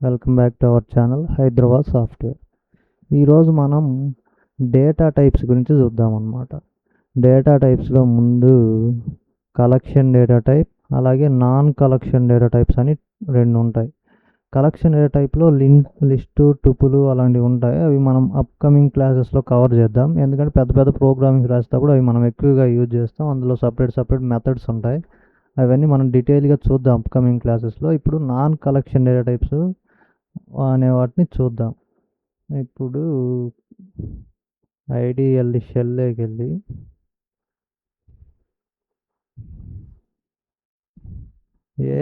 Welcome back to our channel Hyderabad software. ఈరోజు మనం data types గురించి చూద్దాం అన్నమాట. డేటా టైప్స్లో ముందు కలెక్షన్ డేటా టైప్, అలాగే నాన్ కలెక్షన్ డేటా టైప్స్ అని రెండు ఉంటాయి. కలెక్షన్ డేటా టైప్లో లిస్టు, టుపులు అలాంటివి ఉంటాయి. అవి మనం అప్కమింగ్ క్లాసెస్లో కవర్ చేద్దాం. ఎందుకంటే పెద్ద పెద్ద ప్రోగ్రామింగ్ రాసేటప్పుడు అవి మనం ఎక్కువగా యూజ్ చేస్తాం. అందులో సపరేట్ మెథడ్స్ ఉంటాయి. అవన్నీ మనం డీటెయిల్గా చూద్దాం అప్కమింగ్ క్లాసెస్లో. ఇప్పుడు నాన్ కలెక్షన్ డేటా టైప్స్ అనే వాటిని చూద్దాం. ఇప్పుడు ఐడిఎల్ షెల్లోకి వెళ్ళి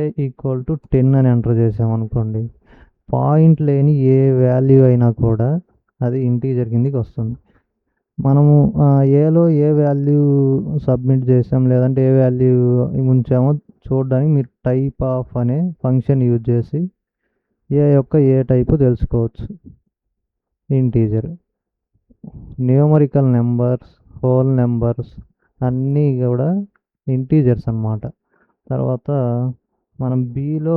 A=10 అని ఎంటర్ చేసామనుకోండి, పాయింట్ లేని ఏ వాల్యూ అయినా కూడా అది ఇంటీజర్ కిందికి వస్తుంది. మనము ఏలో ఏ వాల్యూ సబ్మిట్ చేసాం, లేదంటే ఏ వాల్యూ ఉంచామో చూడడానికి మీరు టైప్ ఆఫ్ అనే ఫంక్షన్ యూజ్ చేసి ఏ యొక్క ఏ టైపు తెలుసుకోవచ్చు. Integer, numerical numbers, whole numbers అన్నీ కూడా ఇంటీజర్స్ అన్నమాట. తర్వాత మనం బిలో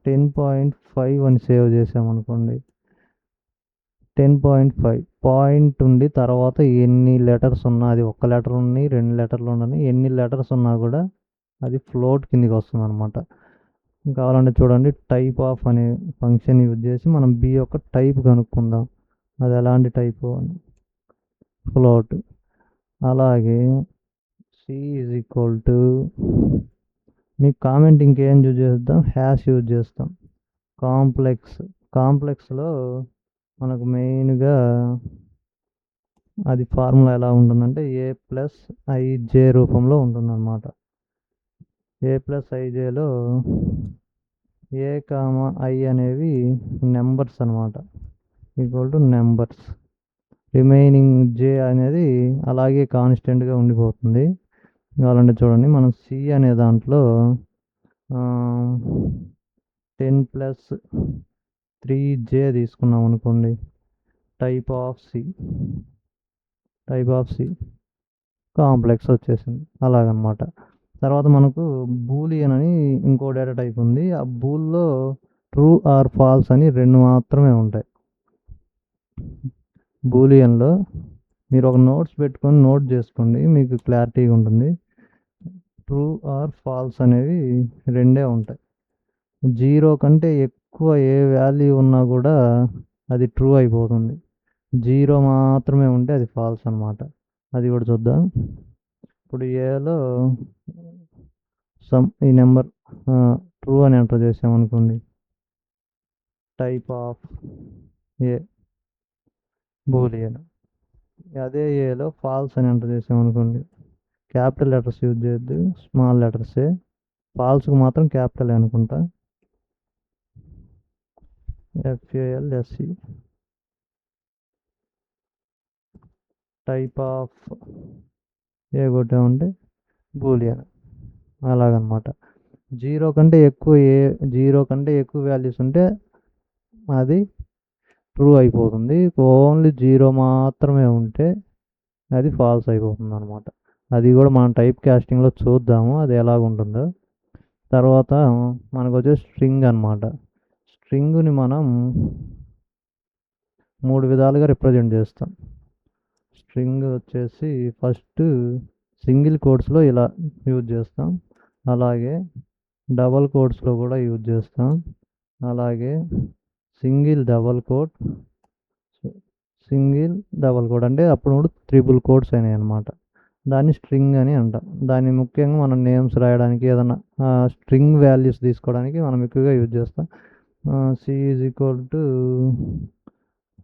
10.5 అని సేవ్ చేసామనుకోండి, 10.5 పాయింట్ ఉండి తర్వాత ఎన్ని లెటర్స్ ఉన్నా, అది ఒక్క లెటర్ ఉన్నాయి, 2 లెటర్లు ఉండని, ఎన్ని లెటర్స్ ఉన్నా కూడా అది ఫ్లోట్ కిందికి వస్తుంది అనమాట. కావాలంటే చూడండి, టైప్ ఆఫ్ అనే ఫంక్షన్ యూజ్ చేసి మనం బి యొక్క టైప్ కనుక్కుందాం. అది ఎలాంటి టైపు అని, ఫ్లోట్. అలాగే సి ఈజ్ ఈక్వల్ టు, మీకు కామెంట్ ఇంకేం యూజ్ చేద్దాం, హ్యాష్ యూజ్ చేస్తాం. కాంప్లెక్స్లో మనకు మెయిన్గా అది ఫార్ములా ఎలా ఉంటుందంటే A+IJ రూపంలో ఉంటుందన్నమాట. A+IJలో A, I అనేవి నెంబర్స్ అనమాట, equal to numbers. Remaining J అనేది అలాగే కాన్స్టెంట్గా ఉండిపోతుంది. కావాలంటే చూడండి, మనం సి అనే దాంట్లో 10+3J తీసుకున్నాం అనుకోండి, టైప్ ఆఫ్ సి కాంప్లెక్స్ వచ్చేసింది. అలాగనమాట. తర్వాత మనకు బూలియన్ అని ఇంకో డేటా టైప్ ఉంది. ఆ బూల్లో ట్రూ ఆర్ ఫాల్స్ అని రెండు మాత్రమే ఉంటాయి. బూలియన్లో మీరు ఒక నోట్స్ పెట్టుకొని నోట్ చేసుకోండి, మీకు క్లారిటీగా ఉంటుంది. ట్రూ ఆర్ ఫాల్స్ అనేవి రెండే ఉంటాయి. 0 కంటే ఎక్కువ ఏ వాల్యూ ఉన్నా కూడా అది ట్రూ అయిపోతుంది. 0 మాత్రమే ఉంటే అది ఫాల్స్ అనమాట. అది కూడా చూద్దాం. ఇప్పుడు ఏలో ఈ నెంబర్ ట్రూ అని ఎంటర్ చేసామనుకోండి, టైప్ ఆఫ్ ఏ బూలియన్. అదే ఏలో ఫాల్స్ అని ఎంటర్ చేసామనుకోండి, క్యాపిటల్ లెటర్స్ యూజ్ చేయొద్దు, స్మాల్ లెటర్సే. ఫాల్స్కి మాత్రం క్యాపిటల్ అనుకుంటా, FALSE. టైప్ ఆఫ్ ఏ కొట్టామంటే బూలియన్. అలాగనమాట. 0 కంటే ఎక్కువ వాల్యూస్ ఉంటే అది ట్రూ అయిపోతుంది. ఓన్లీ 0 మాత్రమే ఉంటే అది ఫాల్స్ అయిపోతుంది అనమాట. అది కూడా మనం టైప్ కాస్టింగ్లో చూద్దాము అది ఎలాగుంటుందో. తర్వాత మనకు వచ్చే స్ట్రింగ్ అనమాట. స్ట్రింగ్ని మనం 3 విధాలుగా రిప్రజెంట్ చేస్తాం. స్ట్రింగ్ వచ్చేసి ఫస్ట్ సింగిల్ కోట్స్లో ఇలా యూజ్ చేస్తాం, అలాగే డబల్ కోట్స్లో కూడా యూజ్ చేస్తాం, అలాగే సింగిల్ డబల్ కోట్ అంటే అప్పుడు త్రిబుల్ కోట్స్ అయినాయి అనమాట. దాన్ని స్ట్రింగ్ అని అంటాం. దాన్ని ముఖ్యంగా మనం నేమ్స్ రాయడానికి, ఏదైనా స్ట్రింగ్ వాల్యూస్ తీసుకోవడానికి మనం ఎక్కువగా యూజ్ చేస్తాం. C is equal to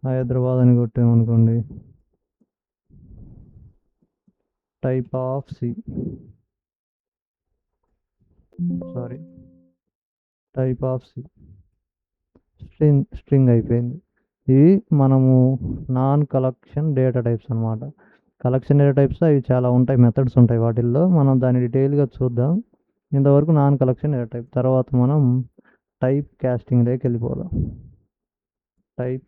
Hyderabad అని కొట్టామనుకోండి, టైప్ ఆఫ్ సి స్ట్రింగ్ అయిపోయింది. ఇవి మనము నాన్ కలెక్షన్ డేటా టైప్స్ అనమాట. కలెక్షన్ డేటా టైప్స్ అవి చాలా ఉంటాయి, మెథడ్స్ ఉంటాయి వాటిల్లో. మనం దాన్ని డీటెయిల్గా చూద్దాం. ఇంతవరకు నాన్ కలెక్షన్ డేటా టైప్. తర్వాత మనం టైప్ కాస్టింగ్ దగ్గరికి వెళ్ళిపోదాం. Type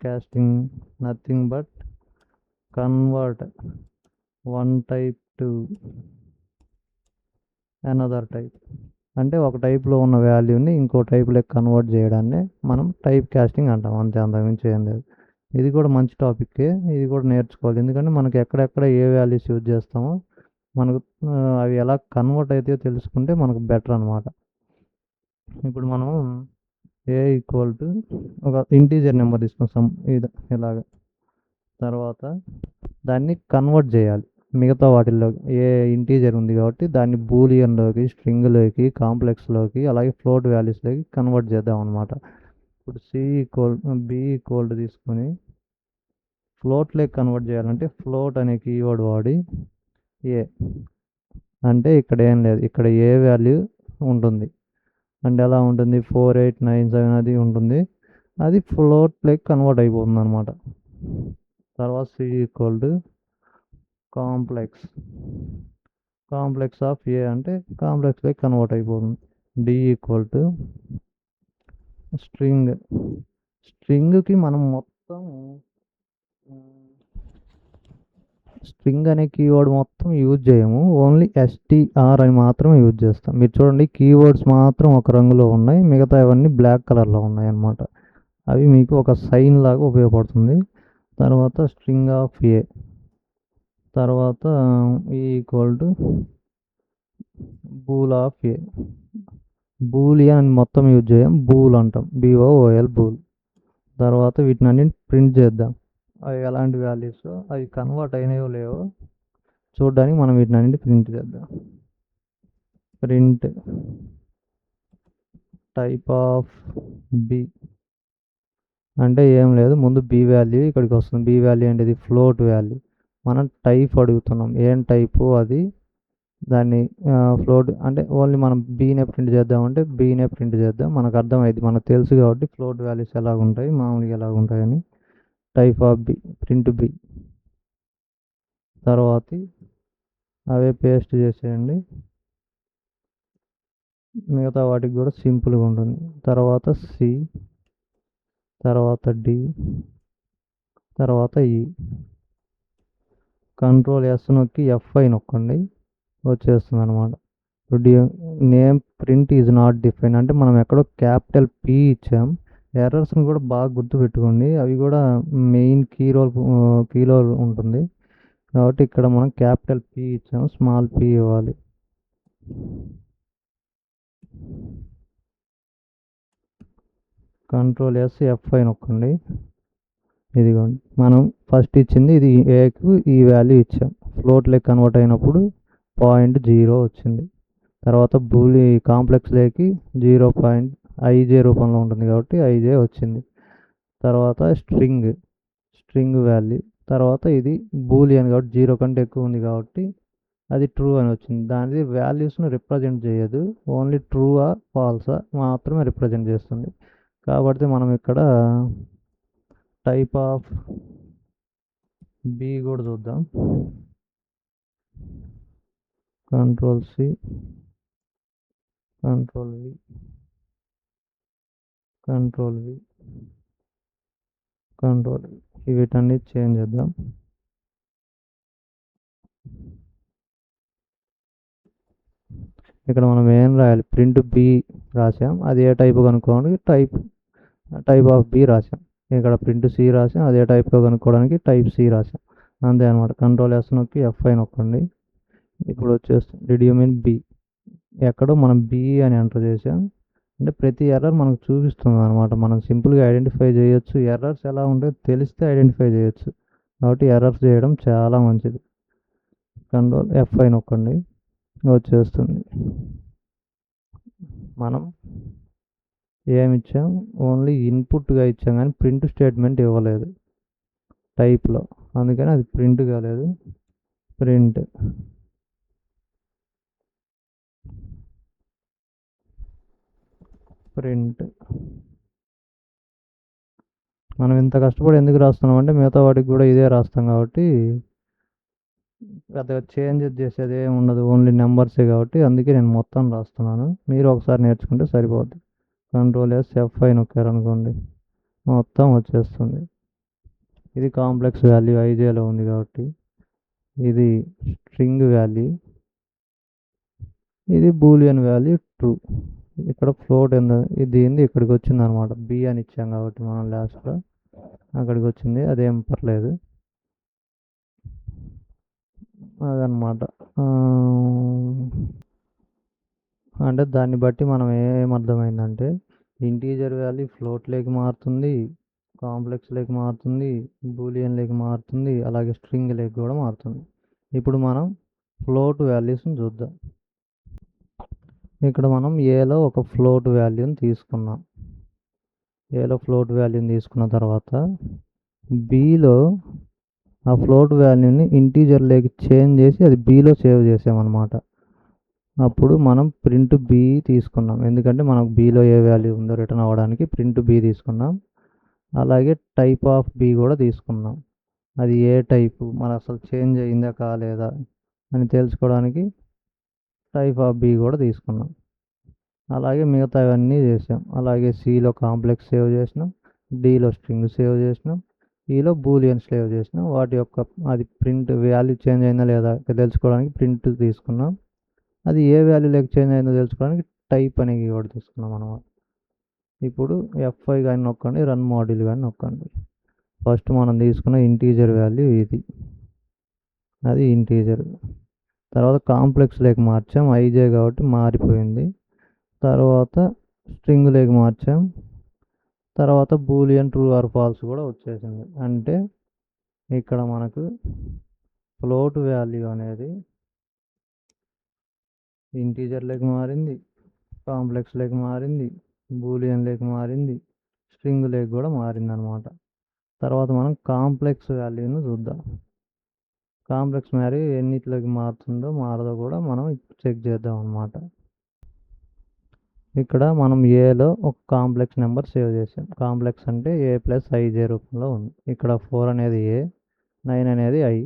casting nothing but convert one type to another type. అంటే ఒక టైప్లో ఉన్న వాల్యూని ఇంకో టైప్లోకి కన్వర్ట్ చేయడాన్ని మనం టైప్ కాస్టింగ్ అంటాం. అంతే, అంతకుమించి ఏం లేదు. ఇది కూడా మంచి టాపిక్కే, ఇది కూడా నేర్చుకోవాలి. ఎందుకంటే మనకి ఎక్కడెక్కడ ఏ వాల్యూస్ యూజ్ చేస్తామో మనకు అవి ఎలా కన్వర్ట్ అయితే తెలుసుకుంటే మనకు బెటర్ అనమాట. ఇప్పుడు మనం ఏ ఈక్వల్ టు ఒక ఇంటీజర్ నెంబర్ తీసుకొస్తాం ఇది ఇలాగ. తర్వాత దాన్ని కన్వర్ట్ చేయాలి మిగతా వాటిల్లో. ఏ ఇంటీజర్ ఉంది కాబట్టి దాన్ని బూలియన్లోకి, స్ట్రింగ్లోకి, కాంప్లెక్స్లోకి, అలాగే ఫ్లోట్ వాల్యూస్లోకి కన్వర్ట్ చేద్దాం అనమాట. ఇప్పుడు బి ఈక్వల్ టు తీసుకొని ఫ్లోట్లోకి కన్వర్ట్ చేయాలంటే ఫ్లోట్ అనే కీవర్డ్ వాడి ఏ అంటే ఇక్కడ ఏం లేదు, ఇక్కడ ఏ వాల్యూ ఉంటుంది అంటే ఎలా ఉంటుంది, 4897 అది ఉంటుంది. అది ఫ్లోట్లోకి కన్వర్ట్ అయిపోతుంది అనమాట. తర్వాత c equal to complex of a అంటే కాంప్లెక్స్లోకి కన్వర్ట్ అయిపోతుంది. డి ఈక్వల్ టు స్ట్రింగ్కి మనం మొత్తం స్ట్రింగ్ అనే కీవర్డ్ మొత్తం యూజ్ చేయము, ఓన్లీ ఎస్టీఆర్ అని మాత్రమే యూజ్ చేస్తాం. మీరు చూడండి, కీవర్డ్స్ మాత్రం ఒక రంగులో ఉన్నాయి, మిగతా అవన్నీ బ్లాక్ కలర్లో ఉన్నాయి అన్నమాట. అవి మీకు ఒక సైన్ లాగా ఉపయోగపడుతుంది. తర్వాత స్ట్రింగ్ ఆఫ్ ఏ, తర్వాత equal to bool of a. Boolean అని మొత్తం యూజ్ చేయం, బూల్ అంటాం, BOOL బూల్. తర్వాత వీటిని అన్ని ప్రింట్ చేద్దాం. అవి ఎలాంటి వాల్యూస్, అవి కన్వర్ట్ అయినాయో లేవో చూడడానికి మనం వీటిని అన్నింటి ప్రింట్ చేద్దాం. ప్రింట్ టైప్ ఆఫ్ బి అంటే ఏం లేదు, ముందు బి వాల్యూ ఇక్కడికి వస్తుంది. బి వాల్యూ అంటే ఇది ఫ్లోట్ వాల్యూ. మనం టైప్ అడుగుతున్నాం, ఏం టైపు అది. దాన్ని ఫ్లోట్ అంటే ఓన్లీ మనం బీనే ప్రింట్ చేద్దామంటే బీనే ప్రింట్ చేద్దాం, మనకు అర్థమైంది, మనకు తెలుసు కాబట్టి ఫ్లోట్ వాల్యూస్ ఎలాగ ఉంటాయి, మామూలుగా ఎలాగ ఉంటాయని. Type of B, print B. తర్వాత అవే పేస్ట్ చేసేయండి, మిగతా వాటికి కూడా సింపుల్గా ఉంటుంది. తర్వాత సి, తర్వాత డి, తర్వాత ఈ. కంట్రోల్ ఎస్ నొక్కి F5 నొక్కండి, వచ్చేస్తుంది అనమాట. Name print is not define అంటే మనం ఎక్కడో క్యాపిటల్ P ఇచ్చాం. ఎర్రర్స్ని కూడా బాగా గుర్తుపెట్టుకోండి, అవి కూడా మెయిన్ కీలో ఉంటుంది కాబట్టి ఇక్కడ మనం క్యాపిటల్ P ఇచ్చాం, స్మాల్ p ఇవ్వాలి. కంట్రోల్ ఎస్ F5 నొక్కండి, ఇదిగోండి మనం ఫస్ట్ ఇచ్చింది ఇది, ఏకు ఈ వాల్యూ ఇచ్చాం. ఫ్లోట్లోకి కన్వర్ట్ అయినప్పుడు 0.0 వచ్చింది. తర్వాత బూలి కాంప్లెక్స్లోకి 0.IJ రూపంలో ఉంటుంది కాబట్టి IJ వచ్చింది. తర్వాత స్ట్రింగ్ వాల్యూ. తర్వాత ఇది బూలియన్ కాబట్టి 0 కంటే ఎక్కువ ఉంది కాబట్టి అది ట్రూ అని వచ్చింది. దానిది వాల్యూస్ను రిప్రజెంట్ చేయదు, ఓన్లీ ట్రూవా ఫాల్సా మాత్రమే రిప్రజెంట్ చేస్తుంది. కాబట్టి మనం ఇక్కడ టైప్ ఆఫ్ బి కూడా చూద్దాం. Control C, control V, control V, control V, వీటన్ని చేంజ్ చేద్దాం. ఇక్కడ మనం ఏం రాయాలి, ప్రింట్ బి రాసాం, అది ఏ టైప్ కనుక్కోవడానికి టైప్ ఆఫ్ బి రాసాం. ఇక్కడ ప్రింట్ సి రాసాం, అదే టైప్లో కనుక్కోవడానికి టైప్ సి రాసాం, అంతే అనమాట. కంట్రోల్ ఎస్ నొక్కి F5 నొక్కండి, ఇప్పుడు వచ్చేస్తుంది. డిడ్ యూ మీన్ బి, ఎక్కడో మనం బి అని ఎంటర్ చేసాం అంటే ప్రతి ఎర్రర్ మనకు చూపిస్తుంది అనమాట. మనం సింపుల్గా ఐడెంటిఫై చేయొచ్చు, ఎర్రర్స్ ఎలా ఉంటాయో తెలిస్తే ఐడెంటిఫై చేయొచ్చు, కాబట్టి ఎర్రర్స్ చేయడం చాలా మంచిది. కంట్రోల్ F5 నొక్కండి, వచ్చేస్తుంది. మనం ఏమి ఇచ్చాం, ఓన్లీ ఇన్పుట్గా ఇచ్చాం కానీ ప్రింట్ స్టేట్మెంట్ ఇవ్వలేదు టైప్లో, అందుకని అది ప్రింట్ కాలేదు. ప్రింట్ మనం ఇంత కష్టపడి ఎందుకు రాస్తున్నాం అంటే మిగతా వాటికి కూడా ఇదే రాస్తాం కాబట్టి పెద్దగా చేంజెస్ చేసేది ఏమి ఉండదు, ఓన్లీ నెంబర్సే కాబట్టి అందుకే నేను మొత్తం రాస్తున్నాను. మీరు ఒకసారి నేర్చుకుంటే సరిపోద్ది. కంట్రోల్ ఎస్ F5 నొక్కారనుకోండి, మొత్తం వచ్చేస్తుంది. ఇది కాంప్లెక్స్ వాల్యూ ఐజేలో ఉంది కాబట్టి. ఇది స్ట్రింగ్ వాల్యూ, ఇది బూలియన్ వాల్యూ ట్రూ. ఇక్కడ ఫ్లోట్ దీనిది ఇక్కడికి వచ్చింది అనమాట. బి అని ఇచ్చాం కాబట్టి మనం లాస్ట్లో అక్కడికి వచ్చింది, అదేం పర్లేదు అదనమాట. అంటే దాన్ని బట్టి మనం ఏమర్థమైందంటే ఇంటీజర్ వాల్యూ ఫ్లోట్ లేకి మారుతుంది, కాంప్లెక్స్ లేకి మారుతుంది, బూలియన్ లేకి మారుతుంది, అలాగే స్ట్రింగ్ లేకి కూడా మారుతుంది. ఇప్పుడు మనం ఫ్లోట్ వాల్యూస్ని చూద్దాం. ఇక్కడ మనం ఏలో ఒక ఫ్లోట్ వాల్యూని తీసుకున్నాం. ఏలో ఫ్లోట్ వాల్యూని తీసుకున్న తర్వాత బీలో ఆ ఫ్లోట్ వాల్యూని ఇంటీజర్లోకి చేంజ్ చేసి అది బీలో సేవ్ చేసామన్నమాట. అప్పుడు మనం ప్రింట్ బి తీసుకున్నాం, ఎందుకంటే మనకు బీలో ఏ వాల్యూ ఉందో రిటర్న్ అవ్వడానికి ప్రింట్ బి తీసుకున్నాం. అలాగే టైప్ ఆఫ్ బి కూడా తీసుకున్నాం. అది ఏ టైపు, మరి అసలు చేంజ్ అయిందా కాలేదా అని తెలుసుకోవడానికి టైప్ ఆఫ్ బి కూడా తీసుకున్నాం. అలాగే మిగతావన్నీ చేసాం. అలాగే సిలో కాంప్లెక్స్ సేవ్ చేసినాం, డిలో స్ట్రింగ్ సేవ్ చేసినాం, ఈలో బూలియన్ సేవ్ చేసినాం. వాటి యొక్క అది ప్రింట్ వాల్యూ చేంజ్ అయిందా లేదా తెలుసుకోవడానికి ప్రింట్ తీసుకున్నాం. అది ఏ వాల్యూలోకి చేంజ్ అయిందో తెలుసుకోవడానికి టైప్ అనేది కూడా తీసుకున్నాం అనమాట. ఇప్పుడు F5 కానీ నొక్కండి, రన్ మాడ్యూల్ కానీ నొక్కండి. ఫస్ట్ మనం తీసుకున్న ఇంటీజర్ వాల్యూ ఇది, అది ఇంటీజర్. తర్వాత కాంప్లెక్స్ లేక మార్చాం, ఐజే కాబట్టి మారిపోయింది. తర్వాత స్ట్రింగ్ లేక మార్చాం, తర్వాత బూలియన్ ట్రూ ఆర్ ఫాల్స్ కూడా వచ్చేసింది. అంటే ఇక్కడ మనకు ఫ్లోట్ వాల్యూ అనేది ఇంటీజర్ లేక మారింది, కాంప్లెక్స్ లేక మారింది, బూలియన్ లేక మారింది, స్ట్రింగ్ లేక కూడా మారింది అనమాట. తర్వాత మనం కాంప్లెక్స్ వాల్యూను చూద్దాం. కాంప్లెక్స్ వాల్యూ ఎన్నిట్లోకి మారుతుందో మారదో కూడా మనం చెక్ చేద్దాం అనమాట. ఇక్కడ మనం ఏలో ఒక కాంప్లెక్స్ నెంబర్ సేవ్ చేసాం. కాంప్లెక్స్ అంటే ఏ ప్లస్ ఐజే రూపంలో ఉంది. ఇక్కడ 4 అనేది ఏ, 9 అనేది ఐ,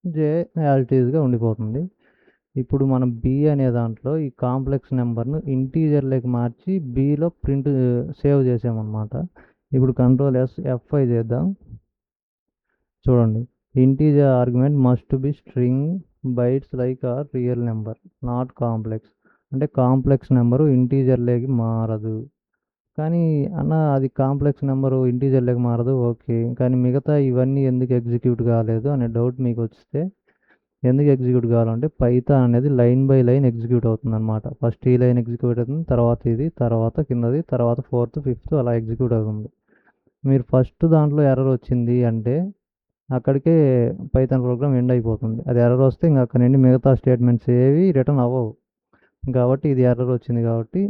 జే యాల్టీజ్గా ఉండిపోతుంది. ఇప్పుడు మనం బి అనే దాంట్లో ఈ కాంప్లెక్స్ నెంబర్ను ఇంటీజర్లోకి మార్చి బిలో ప్రింట్ సేవ్ చేసామన్నమాట. ఇప్పుడు కంట్రోల్ F5 చేద్దాం. చూడండి, integer argument must be string bytes like or real number not complex. అంటే కాంప్లెక్స్ నెంబరు ఇంటీజర్లోకి మారదు. కానీ అన్న అది కాంప్లెక్స్ నెంబరు ఇంటీజర్లోకి మారదు, ఓకే, కానీ మిగతా ఇవన్నీ ఎందుకు ఎగ్జిక్యూట్ కాలేదు అనే డౌట్ మీకు వస్తే, ఎందుకు ఎగ్జిక్యూట్ కావాలంటే పైథాన్ అనేది లైన్ బై లైన్ ఎగ్జిక్యూట్ అవుతుంది అనమాట. ఫస్ట్ ఈ లైన్ ఎగ్జిక్యూట్ అవుతుంది, తర్వాత ఇది, తర్వాత కిందది, తర్వాత 4th 5th అలా ఎగ్జిక్యూట్ అవుతుంది. మీరు ఫస్ట్ దాంట్లో ఎర్రర్ వచ్చింది అంటే అక్కడికే పైథాన్ ప్రోగ్రామ్ ఎండ్ అయిపోతుంది. అది ఎర్రర్ వస్తే ఇంకా అక్కడ నుండి మిగతా స్టేట్మెంట్స్ ఏవి రిటర్న్ అవ్వవు. కాబట్టి ఇది ఎర్రర్ వచ్చింది కాబట్టి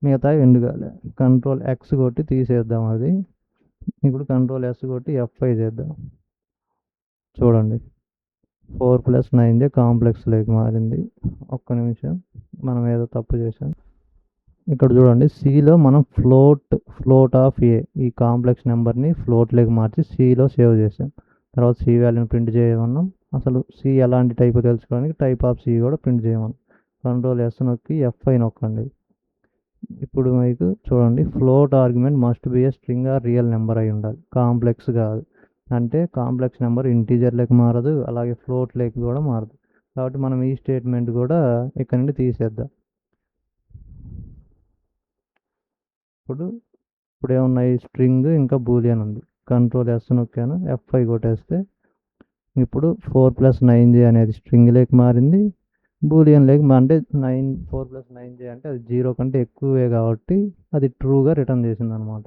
మిగతా ఎండ్ కాలే. కంట్రోల్ X కొట్టి తీసేద్దాం అది. ఇప్పుడు కంట్రోల్ S కొట్టి F5 చేద్దాం. చూడండి, 4 + 9 కాంప్లెక్స్ లేక మారింది. ఒక్క నిమిషం, మనం ఏదో తప్పు చేసాం. ఇక్కడ చూడండి, సిలో మనం ఫ్లోట్ ఆఫ్ ఏ ఈ కాంప్లెక్స్ నెంబర్ని ఫ్లోట్ లేక మార్చి సిలో సేవ్ చేసాం. తర్వాత సి వాల్యూని ప్రింట్ చేయమన్నాం. అసలు సి ఎలాంటి టైప్ తెలుసుకోవడానికి టైప్ ఆఫ్ సి కూడా ప్రింట్ చేయమన్నాం. కంట్రోల్ S నొక్కి F5 నొక్కండి. ఇప్పుడు మీకు చూడండి, float argument must be a string or real number అయి ఉండాలి, కాంప్లెక్స్ కాదు. అంటే కాంప్లెక్స్ నెంబర్ ఇంటీజర్ లేక మారదు, అలాగే ఫ్లోట్ లేక కూడా మారదు. కాబట్టి మనం ఈ స్టేట్మెంట్ కూడా ఇక్కడ నుండి తీసేద్దాం. ఇప్పుడు ఏమున్నాయి, స్ట్రింగ్ ఇంకా బూలియన్ ఉంది. కంట్రోల్ S నొక్కాను, F5 కొట్టేస్తే ఇప్పుడు 4 + 9J అనేది స్ట్రింగ్ లేక మారింది, బూలియన్ లేక అంటే 4 + 9J అంటే అది 0 కంటే ఎక్కువే కాబట్టి అది ట్రూగా రిటర్న్ చేసింది అనమాట.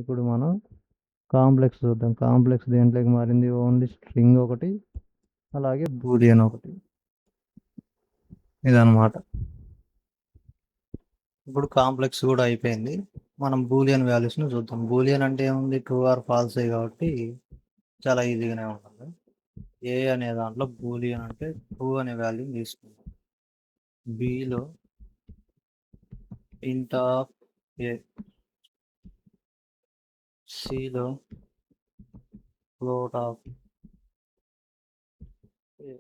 ఇప్పుడు మనం కాంప్లెక్స్ చూద్దాం. కాంప్లెక్స్ దేంట్లోకి మారింది, ఓన్లీ స్ట్రింగ్ ఒకటి, అలాగే బూలియన్ ఒకటి, ఇదనమాట. ఇప్పుడు కాంప్లెక్స్ కూడా అయిపోయింది. మనం బూలియన్ వాల్యూస్ని చూద్దాం. బూలియన్ అంటే ఏముంది, ట్రూ ఆర్ ఫాల్స్ కాబట్టి చాలా ఈజీగానే ఉంటుంది. ఏ అనే దాంట్లో బూలియన్ అంటే ట్రూ అనే వాల్యూని తీసుకుందాం. బిలో ఇంట్ ఆఫ్ ఏ, సిలో float of a.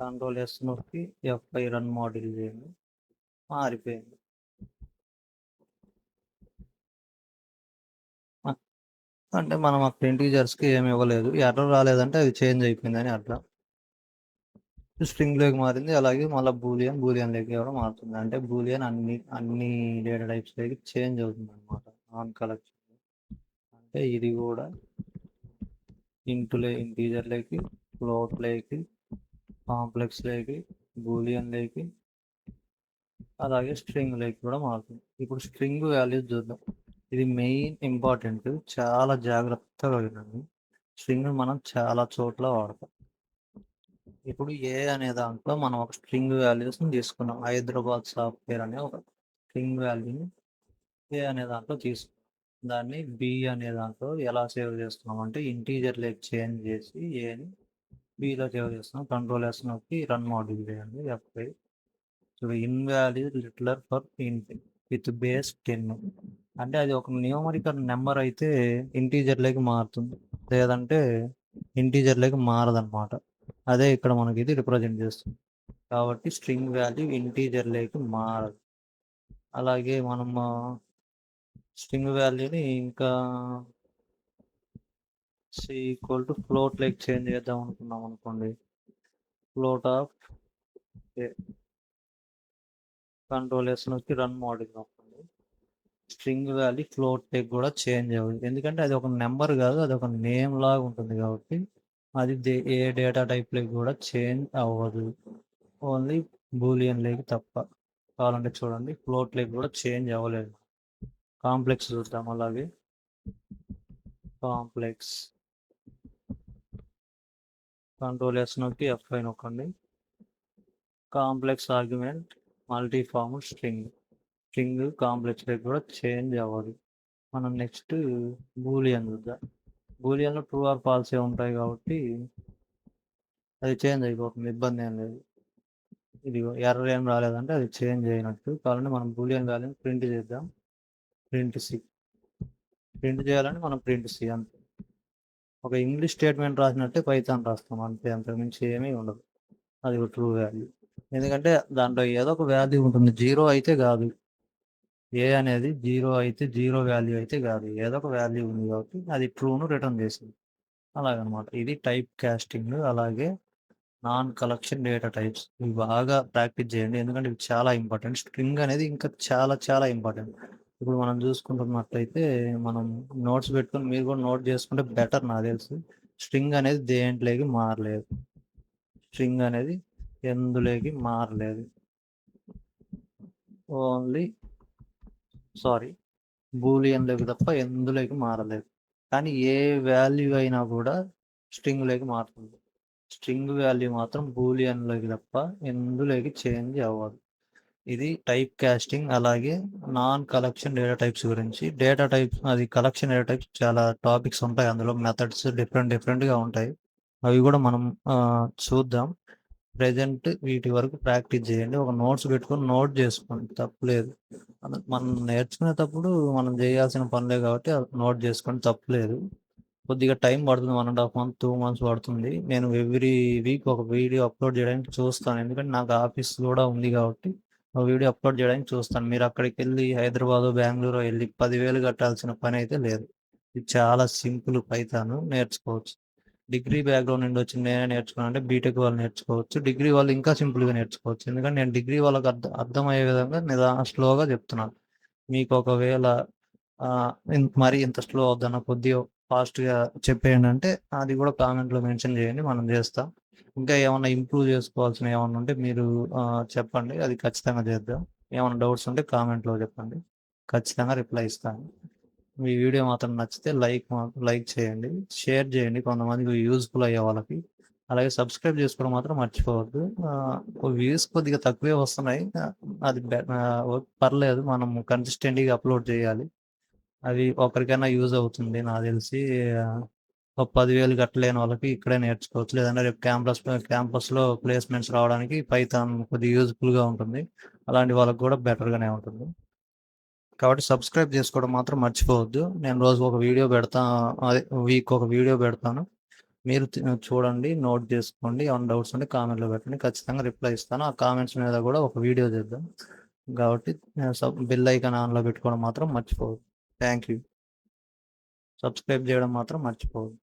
Control S నొక్కి F5 రన్ మాడ్యూల్ చేయండి. మారిపోయింది. అంటే మనం అక్కడ ఇంటీజర్స్కి ఏమి ఇవ్వలేదు, ఎర్రర్ రాలేదంటే అది చేంజ్ అయిపోయిందని అర్థం. స్ట్రింగ్లోకి మారింది. అలాగే మళ్ళీ బూలియన్లోకి కూడా మారుతుంది. అంటే బూలియన్ అన్ని డేటా టైప్స్లోకి చేంజ్ అవుతుంది అనమాట నాన్ కలెక్షన్. అంటే ఇది కూడా ఇంటీజర్లోకి, ఫ్లోట్లోకి, కాంప్లెక్స్లోకి, బూలియన్లోకి, అలాగే స్ట్రింగ్లోకి కూడా మారుతుంది. ఇప్పుడు స్ట్రింగ్ వాల్యూస్ చూద్దాం. ఇది మెయిన్ ఇంపార్టెంట్, చాలా జాగ్రత్తగా వినండి. స్ట్రింగ్ మనం చాలా చోట్ల వాడతాం. ఇప్పుడు ఏ అనే దాంట్లో మనం ఒక స్ట్రింగ్ వాల్యూస్ని తీసుకున్నాం. హైదరాబాద్ సాఫ్ట్వేర్ అనే ఒక స్ట్రింగ్ వాల్యూని ఏ అనే దాంట్లో తీసుకున్నాం. దాన్ని బి అనే దాంట్లో ఎలా సేవ్ చేస్తున్నాం అంటే ఇంటీజర్లోకి చేంజ్ చేసి ఏని బిలో సేవ్ చేస్తున్నాం. కంట్రోల్ ఎస్ నొక్కి రన్ మాడ్యూల్ చేయండి. F5. ఇప్పుడు invalid literal for int with base 10. అంటే అది ఒక న్యూమరికల్ నెంబర్ అయితే ఇంటీజర్లోకి మారుతుంది, లేదంటే ఇంటీజర్లోకి మారదన్నమాట. అదే ఇక్కడ మనకి ఇది రిప్రజెంట్ చేస్తుంది. కాబట్టి స్ట్రింగ్ వాల్యూ ఇంటీజర్లోకి మారదు. అలాగే మనం స్ట్రింగ్ వాల్యూని ఇంకా సి ఈక్వల్ టు ఫ్లోట్లోకి చేంజ్ చేద్దాం అనుకున్నాం అనుకోండి. ఫ్లోట్ ఆఫ్ కంట్రోల్ ఎస్ నొక్కి రన్ మాడ్యూల్ నొక్కండి. స్ట్రింగ్ వాల్యూ ఫ్లోట్లోకి కూడా చేంజ్ అవ్వదు, ఎందుకంటే అది ఒక నెంబర్ కాదు, అది ఒక నేమ్ లాగా ఉంటుంది. కాబట్టి అది ఏ డేటా టైప్లోకి కూడా చేంజ్ అవ్వదు, ఓన్లీ బూలియన్లోకి తప్ప. కావాలంటే చూడండి, ఫ్లోట్లోకి కూడా చేంజ్ అవ్వలేదు. కాంప్లెక్స్ చూద్దాం. అలాగే కాంప్లెక్స్ కంట్రోల్ ఎస్ నొక్కి F5 నొక్కండి. కాంప్లెక్స్ ఆర్గ్యుమెంట్ మల్టీఫార్మ్ స్ట్రింగ్ కాంప్లెక్స్లోకి కూడా చేంజ్ అవ్వదు. మనం నెక్స్ట్ బూలియన్ చూద్దాం. బూలియన్లో ట్రూ ఆర్ ఫాల్సే ఉంటాయి కాబట్టి అది చేంజ్ అయిపోతుంది, ఇబ్బంది ఏం లేదు. ఇది ఎర్రర్ ఏం రాలేదంటే అది చేంజ్ అయినట్టు. కావాలంటే మనం బూలియన్ వాల్యూని ప్రింట్ చేద్దాం. ప్రింట్ చేయాలంటే మనం ప్రింట్ సి అంతే. ఒక ఇంగ్లీష్ స్టేట్మెంట్ రాసినట్టే పైథాన్ రాస్తాం అంతే, అంతకుమించి ఏమీ ఉండదు. అది ఒక ట్రూ వాల్యూ, ఎందుకంటే దాంట్లో ఏదో ఒక వాల్యూ ఉంటుంది. జీరో అయితే కాదు, ఏ అనేది జీరో అయితే జీరో వాల్యూ అయితే కాదు, ఏదో ఒక వాల్యూ ఉంది కాబట్టి అది ట్రూను రిటర్న్ చేసింది. అలాగనమాట. ఇది టైప్ కాస్టింగ్. అలాగే నాన్ కలెక్షన్ డేటా టైప్స్, ఇవి బాగా ప్రాక్టీస్ చేయండి, ఎందుకంటే ఇవి చాలా ఇంపార్టెంట్. స్ట్రింగ్ అనేది ఇంకా చాలా చాలా ఇంపార్టెంట్. ఇప్పుడు మనం చూసుకుంటున్నట్లయితే మనం నోట్స్ పెట్టుకొని మీరు కూడా నోట్ చేసుకుంటే బెటర్, నాకు తెలిసి. స్ట్రింగ్ అనేది దేంట్లోకి మారలేదు, స్ట్రింగ్ అనేది ఎందులోకి మారలేదు, ఓన్లీ బూలియన్లోకి తప్ప ఎందులోకి మారలేదు. కానీ ఏ వాల్యూ అయినా కూడా స్ట్రింగ్లోకి మారుతుంది. స్ట్రింగ్ వాల్యూ మాత్రం బూలియన్లోకి తప్ప ఎందులోకి చేంజ్ అవ్వదు. ఇది టైప్ కాస్టింగ్. అలాగే నాన్ కలెక్షన్ డేటా టైప్స్ గురించి. డేటా టైప్స్, అది కలెక్షన్ డేటా టైప్స్ చాలా టాపిక్స్ ఉంటాయి, అందులో మెథడ్స్ డిఫరెంట్గా ఉంటాయి. అవి కూడా మనం చూద్దాం. ప్రజెంట్ వీటి వరకు ప్రాక్టీస్ చేయండి. ఒక నోట్స్ పెట్టుకొని నోట్ చేసుకోండి, తప్పులేదు. మనం నేర్చుకునేటప్పుడు మనం చేయాల్సిన పనులే కాబట్టి నోట్ చేసుకోండి, తప్పులేదు. కొద్దిగా టైం పడుతుంది, 1.5 months 2 months పడుతుంది. నేను ఎవ్రీ వీక్ ఒక వీడియో అప్లోడ్ చేయడానికి చూస్తాను, ఎందుకంటే నాకు ఆఫీస్ కూడా ఉంది కాబట్టి ఒక వీడియో అప్లోడ్ చేయడానికి చూస్తాను. మీరు అక్కడికి వెళ్ళి హైదరాబాద్ బెంగళూరు వెళ్ళి 10,000 కట్టాల్సిన పని అయితే లేదు. ఇది చాలా సింపుల్, పైథాన్ నేర్చుకోవచ్చు. డిగ్రీ బ్యాక్గ్రౌండ్ నుండి వచ్చి నేనే నేర్చుకున్నాను అంటే బీటెక్ వాళ్ళు నేర్చుకోవచ్చు, డిగ్రీ వాళ్ళు ఇంకా సింపుల్గా నేర్చుకోవచ్చు. ఎందుకంటే నేను డిగ్రీ వాళ్ళకి అర్థమయ్యే విధంగా స్లోగా చెప్తున్నాను. మీకు ఒకవేళ మరి ఇంత స్లో అవుద్దన్న కొద్దిగా ఫాస్ట్గా చెప్పేయండి అంటే అది కూడా కామెంట్లో మెన్షన్ చేయండి, మనం చేస్తాం. ఇంకా ఏమన్నా ఇంప్రూవ్ చేసుకోవాల్సిన ఏమన్నా ఉంటే మీరు చెప్పండి, అది ఖచ్చితంగా చేద్దాం. ఏమైనా డౌట్స్ ఉంటే కామెంట్లో చెప్పండి, ఖచ్చితంగా రిప్లై ఇస్తాను. మీ వీడియో మాత్రం నచ్చితే లైక్ చేయండి, షేర్ చేయండి కొంతమందికి యూజ్ఫుల్ అయ్యే వాళ్ళకి. అలాగే సబ్స్క్రైబ్ చేసుకోవడం మాత్రం మర్చిపోవద్దు. వ్యూస్ కొద్దిగా తక్కువే వస్తున్నాయి, అది పర్లేదు, మనం కన్సిస్టెంట్గా అప్లోడ్ చేయాలి. అది ఒకరికైనా యూజ్ అవుతుంది నాకు తెలిసి. ఒక 10,000 కట్టలేని వాళ్ళకి ఇక్కడే నేర్చుకోవచ్చు, లేదంటే రేపు క్యాంపస్లో ప్లేస్మెంట్స్ రావడానికి పైథాన్ కొద్దిగా యూజ్ఫుల్గా ఉంటుంది. అలాంటి వాళ్ళకి కూడా బెటర్గానే ఉంటుంది. కాబట్టి సబ్స్క్రైబ్ చేసుకోవడం మాత్రం మర్చిపోవద్దు. నేను రోజు ఒక వీడియో పెడతాను, అదే వీక్ ఒక వీడియో పెడతాను. మీరు చూడండి, నోట్ చేసుకోండి. ఏమైనా డౌట్స్ ఉంటే కామెంట్లో పెట్టండి, ఖచ్చితంగా రిప్లై ఇస్తాను. ఆ కామెంట్స్ మీద కూడా ఒక వీడియో చేద్దాం. కాబట్టి బెల్ ఐకాన్ ఆన్లో పెట్టుకోవడం మాత్రం మర్చిపోవద్దు. Thank you. సబ్స్క్రైబ్ చేయడం మాత్రం మర్చిపోవద్దు.